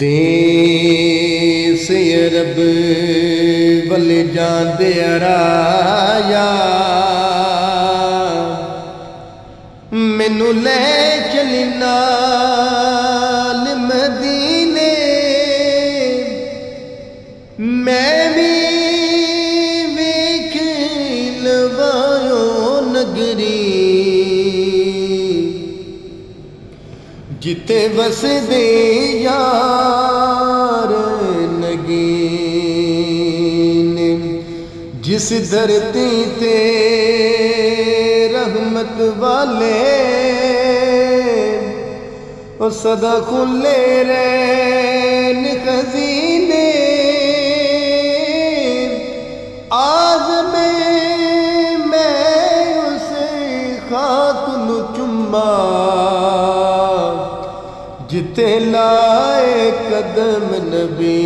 देस अरब वल जांदे राया मैनू ले चली नाल मदीने मैं भी वेख लवायो नगरी जिते वसदे यार नगीन जिस धरती ते रहमत वाले ओ सदा खुले रैन खजीने आज मैं उसे खाक नू चुम्मा जिते लाए कदम नबी